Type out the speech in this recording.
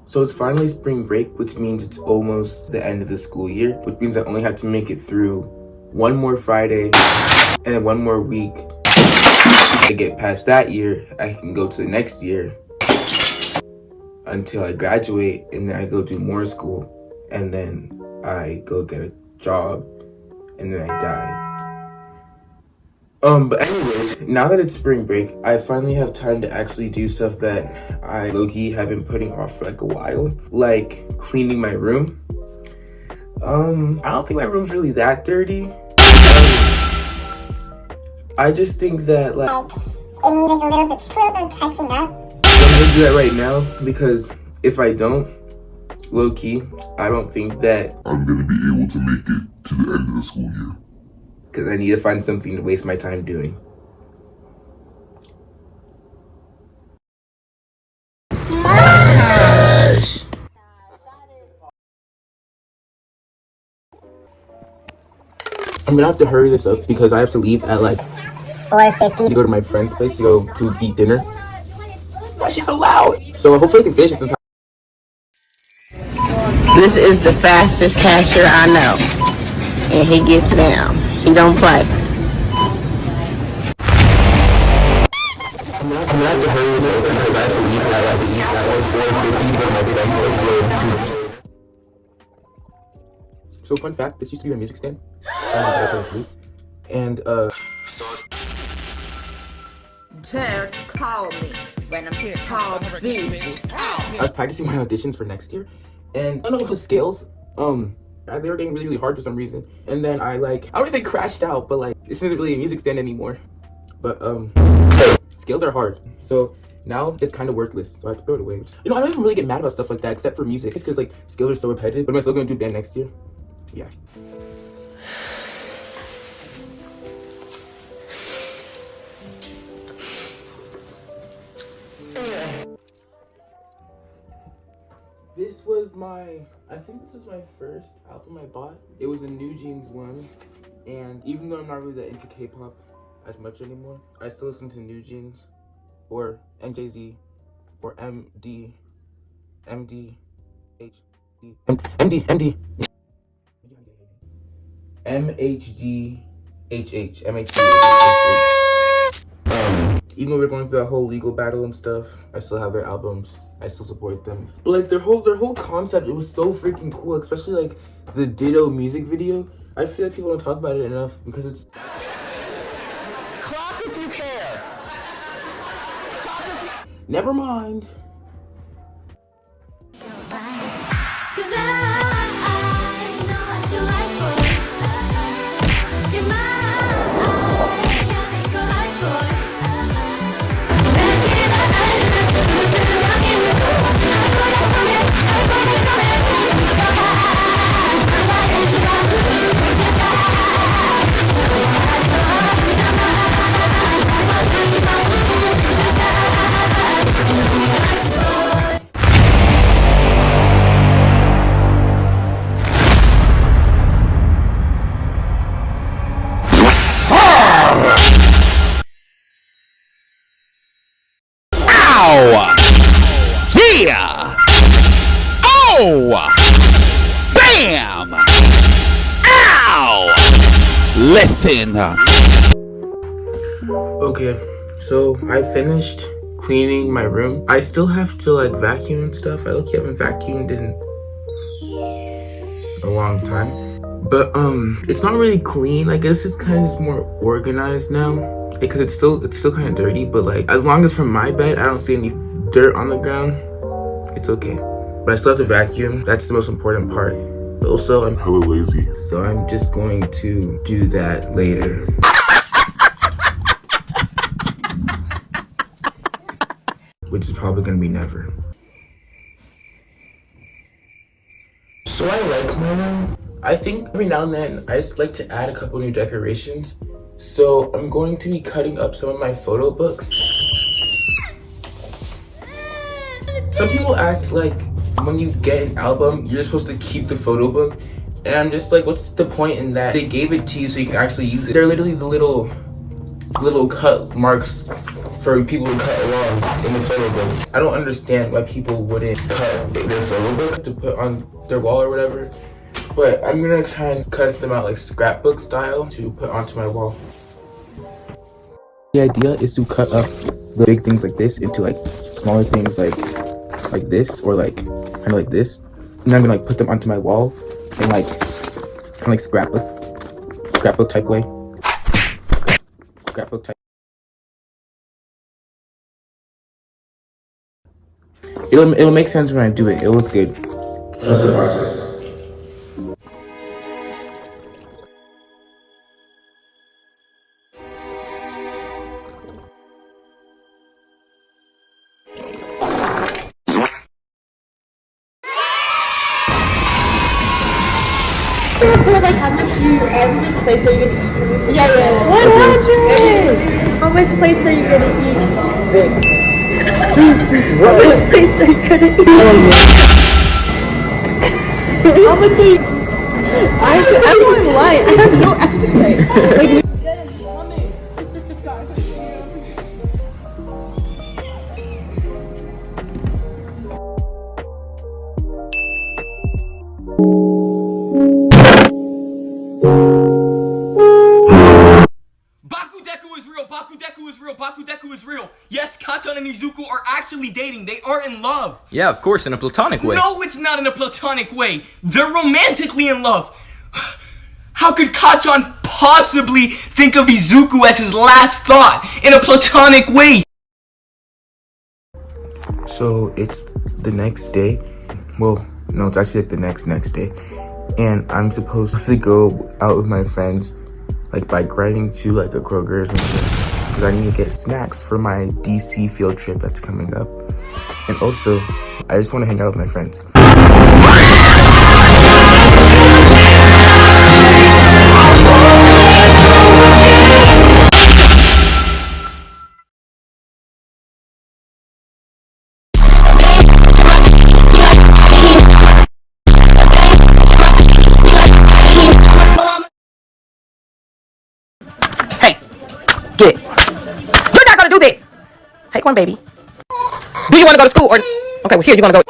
So it's finally spring break, which means it's almost the end of the school year, which means I only have to make it through one more Friday and then one more week. To get past that year, I can go to the next year until I graduate, and then I go do more school, and then I go get a job, and then I die. But anyways, now that it's spring break, I finally have time to actually do stuff that I low-key have been putting off for like a while, like cleaning my room. I don't think my room's really that dirty. I just think that like it needed a little bit slow touching up. I'm gonna do that right now, because if I don't, low-key, I don't think that I'm gonna be able to make it to the end of the school year. Because I need to find something to waste my time doing. I'm gonna have to hurry this up because I have to leave at like 4:50 to go to my friend's place to go to eat dinner. Why is she so loud? So hopefully I can finish this in time. This is the fastest cashier I know. And he gets down. He don't play. I'm gonna have to hurry this up because I have to leave at like 4:50 to go to my friend's place to. So fun fact, this used to be my music stand. And Dare to call me when I'm so busy. I was practicing my auditions for next year, and I don't know the scales. They were getting really hard for some reason. And then I wouldn't say crashed out, but like this isn't really a music stand anymore. But scales are hard, so now it's kind of worthless. So I have to throw it away. You know, I don't even really get mad about stuff like that, except for music. It's because like scales are so repetitive. But am I still gonna do band next year? Yeah. I think this was my first album I bought. It was a New Jeans one, and even though I'm not really that into K-pop as much anymore, I still listen to New Jeans, or MJZ, or MD, MD, MHD, even though we're going through that whole legal battle and stuff, I still have their albums. I still support them. But like their whole concept, it was so freaking cool, especially like the Ditto music video. I feel like people don't talk about it enough because it's Clap if you care. never mind. Yeah! Oh! Bam! Ow! Listen. Okay, so I finished cleaning my room. I still have to like vacuum and stuff. I haven't vacuumed in a long time. But it's not really clean. I guess it's kind of just more organized now. Because it's still kind of dirty, but like as long as from my bed I don't see any dirt on the ground, it's okay. But I still have to vacuum. That's the most important part. But also I'm Hella lazy. so I'm just going to do that later. Which is probably gonna be never. So I like my room. I think every now and then I just like to add a couple new decorations. So I'm going to be cutting up some of my photo books. Some people act like when you get an album, you're supposed to keep the photo book. And I'm just like, what's the point in that? They gave it to you so you can actually use it. They're literally the little little cut marks for people who cut along in the photo book. I don't understand why people wouldn't cut their photo books to put on their wall or whatever. But I'm gonna try and cut them out like scrapbook style to put onto my wall. The idea is to cut up the big things like this into like smaller things like this, or like kind of like this. And then I'm gonna like put them onto my wall in like kind of like scrapbook type way. Scrapbook type. It'll make sense when I do it. It'll look good. That's the process. Like how much plates are you gonna eat? Yeah. 100! How much plates are you gonna eat? 6. How much plates are you gonna eat? How much are you? I'm going light. I have no appetite. Bakudeku is real. Yes, Katon and Izuku are actually dating. They are in love. Yeah, of course, in a platonic way. No, it's not in a platonic way. They're romantically in love. How could Katon possibly think of Izuku as his last thought in a platonic way? So it's the next day. Well, no, it's actually like the next day. And I'm supposed to go out with my friends, like bike riding to like a Kroger's and shit. Because I need to get snacks for my DC field trip that's coming up. And also, I just want to hang out with my friends. Hey, get it. You're not gonna do this. Take one, baby. Do you want to go to school or? Okay, well here you're gonna go.